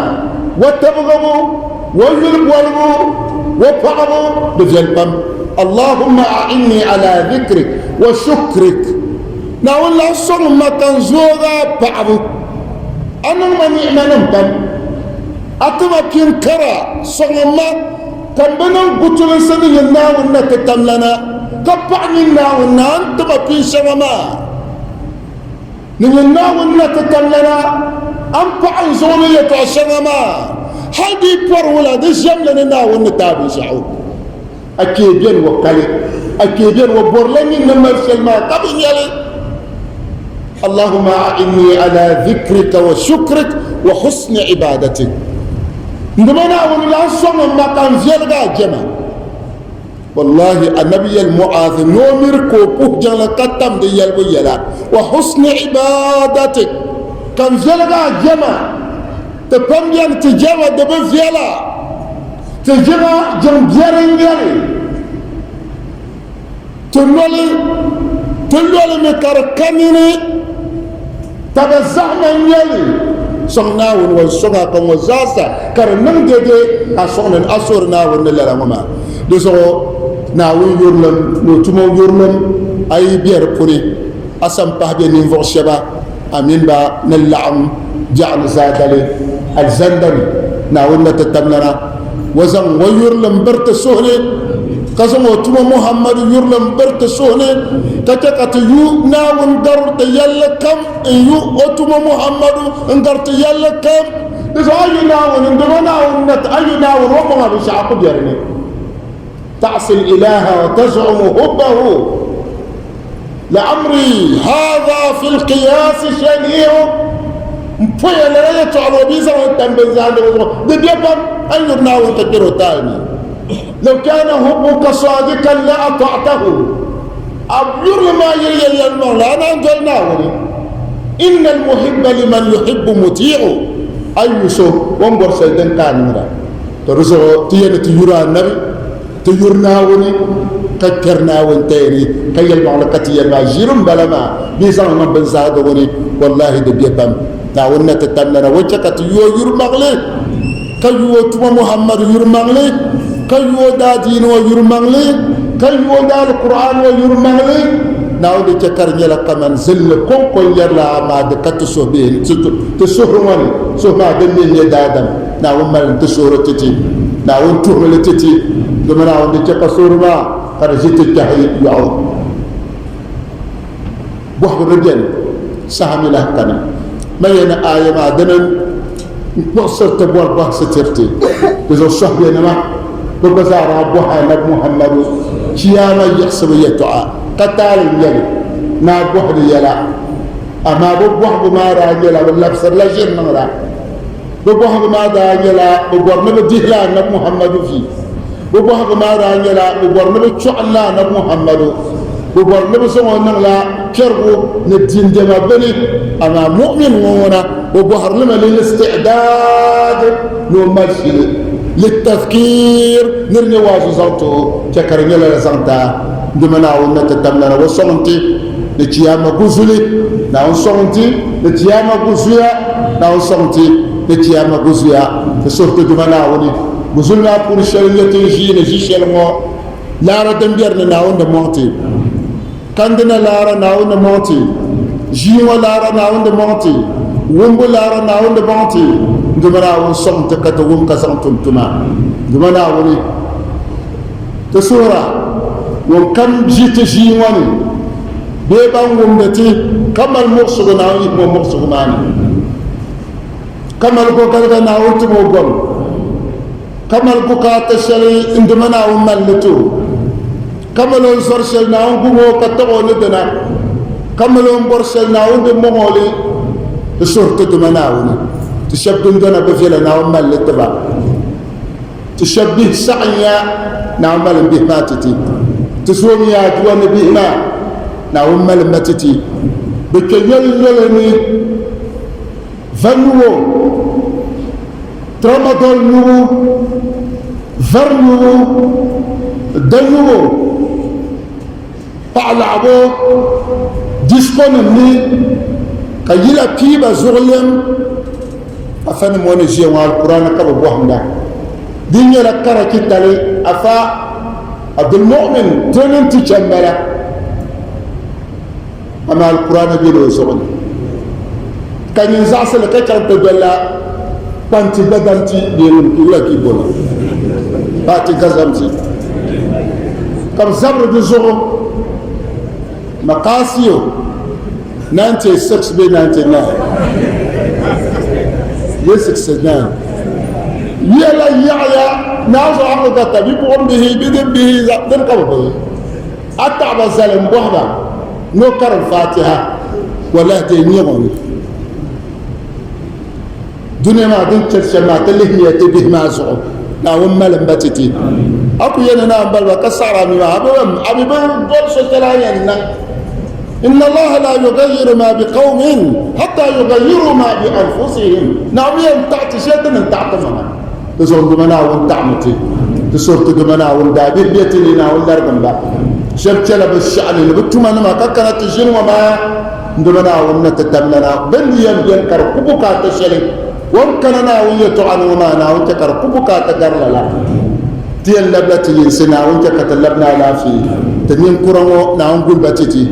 واتبغوا ويلقوا وفعلوا بجلبهم اللهم أعني على ذكرك وشكرك نقول لا صوم ما تنزوغا بعض أنا ما نعمل بم أتما كين كرا صوم ما كان بنا قتل سنين الناونا تتملنا كبعني الناونا أنت ما كين شرما نين الناونا تتملنا أنفع زولية الشرما هذه برولا دي جملة الناونا تابي شعوب أكيدين وقالي أكيدين وبرلني نمر سلما قبل يلي اللهم أعني على ذكرك وشكرك وحسن عبادتك عندما نقول لا صوم ما كان زيادة جمع والله النبي المعاذ نومر كوبوه جل كتم دي يلبو يلا وحسن عبادتك كان زيادة جمع تفهم يعني تجمع دبل زيادة تجمع جنجرين يلي تنولي مكاركانيني تبا زحمة يلي صنعون وصنع كم وزاسة كرنم دي أصنع أصور ناون نلا ماما لسه ناون يورلم نوتمو يورلم أي بير بني أسم بحبي نيفور شبا أمين با نلعم جعل زادلي الزندن ناون نتتملنا وزن ويورلم برت سهلي كسم وتما محمد يرلم برت سهلة كتكت يو ناون درت يلكم يو وتما محمد درت يلكم إذا أي ناون عندما ناون نت أي ناون ربما بشعب يرني تعصي الإله وتزعم حبه لأمري هذا في القياس شنيع foya la ya tolo bi sa tambe zande de bam an yurna wa takiro tani law kana hubbuka sadiqan la ata'tahu abdur ma yel mawla ana anjalna wa inna al muhibba liman yuhibbu muti'u ayuso wombor saydan kanira to ruso tiyene ti yura nabi to yurna woni كرنا وانتيني كي يلمع لكتي يلمع جيرم بلما بيزان من بنزاد وني والله دي بيبام ناونا تتمنى وجهك يو يرمغلي كي يو تما محمد يرمغلي كي يو دادين ويرمغلي كي يو دا القرآن ويرمغلي ناو دي تكر نيلا كمان زل كون كون يرلا ما دكت سوبين تسوهروني سوما دمين يدادم ناو مال تسوهر تتي ناو تهمل تتي دمنا ودي تكا سورما فرجت التحيي يعود بوحب الرجال سهم له كنا ما ينا آية ما دمن مقصر تبور بحث ترتي بزو الصحبة نما ببزار أبوها نب محمد شياما يحسب يتعا قتال يلي ما بوحب يلا أما بوحب ما را يلا واللبسر لا جير نمرا بوحب ما دا يلا بوحب نبديهلا نب محمد فيه بوحب ما را يلا بوحب نبتشعلا نب محمد بوحب نبسمو نغلا كرغو ندين جما بني أما مؤمن ونا وبوحب لما للاستعداد نمشي للتذكير نرني واجو زوتو تكرني لا زنتا دمنا ونتتمنا وصمتي لتياما غزولي ناو صمتي لتياما غزويا ناو صمتي لتياما غزويا فسورت دمنا وني غزولنا pour شريته جينا جي شلمو لا ردمبيرنا ناو ndموتي كاندنا لا ناو ndموتي جيوا لا ناو ndموتي ومبو لا ناو ndموتي دمنا ون صمت كتوم كسنتم تما دمنا وني تسورة وكم جيت جيواني بيبان ومدتي كما المرسل ناوي مو مرسل ماني كما الكوكا ناوي تمو قم كما الكوكا تشري اندمنا ومالتو كما لو سرشل ناوي بمو كتبو ندنا كما لو مرسل ناوي بمولي تسورة دمنا وني تشبه دنا بفيلا نعمل للتبع تشبه سعيا نعمل به ماتتي تسوم يا جوان به ما نعمل ماتتي بكيل يلني فنو ترمضل نو فرنو دنو بعلعبو ديسكون ني كيلا كيبا زغلم afan mo ne je wa alquran ka bo hamda dinya la kara kitale afa abdul mu'min tonen ti chambara ama alquran bi do so kan yin za sala ka kan dalla panti badanti de mun ki la ki bona bati gazamti kam zabr de zoro maqasiyo 96 be 99 يسكسنان يلا يعيا نازو عقل قطع بيقوم به بدن به زقدر قبضه أتعب الزلم بوحدة نكر الفاتحة ولا تنيغون دنيا ما دنتر شمات اللي هي تبه مازعو لا هم لمبتتي أكو يننا بل وكسر أمي أبي بل سجلانيا إن الله لا يغير ما بقوم حتى يغيروا ما بأنفسهم نعم ينتعت شيئا من تعت منا تزون دمنا ونتعمتي تسورت دمنا وندابير بيتنا ونلرقم لا شبتلا بالشعن اللي بتمنى ما كانت تجين وما دمنا ونتتمنا بل ينكر كبكا تشري ومكننا ويتعن وما نا ونتكر كبكا تقرل لا تين لبلتي ينسنا ونتكتلبنا لا في تنين كرمو نعم باتتي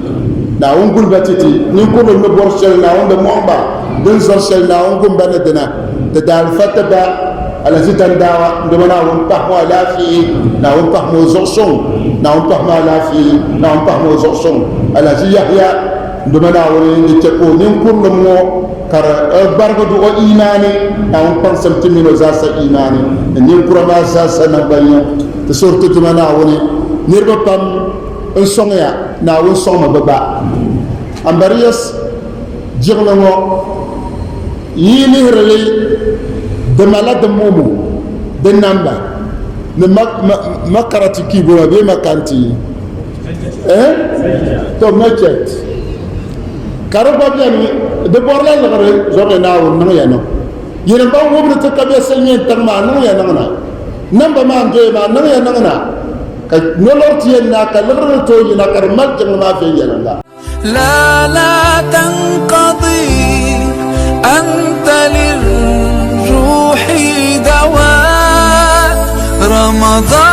na ungul batiti ni ko no borsel na wonde momba den sorsel na ungum banadena te dal fataba ala sitan dawa ndona won tahmo ala fi na won tahmo zorson na won tahmo ala fi na won tahmo zorson ala si yahya ndona won ni te ko ni ko mo kar bargo do o imani na won pansam timino za sa imani ni ko ma sa sa na bayo te sortu ndona won nirba pam songa na won soma baba ambariyas jirngo yilihirili dimala dimomo di namba ni makarati kibora bee makanti to machet ka di gba biɛni di bɔrila liɣiri zɔri naawuni niŋ ya niŋ yini ba wubiri ti ka be silimiin tiŋ maa niŋ ya niŋ na namba maa n doya maa niŋ ya niŋ na ka nolor ti yɛn na ka liɣiri tooi yina ka di mali jiŋli maa viɛnyɛliŋ la لا تنقضي أنت للروح دواء رمضان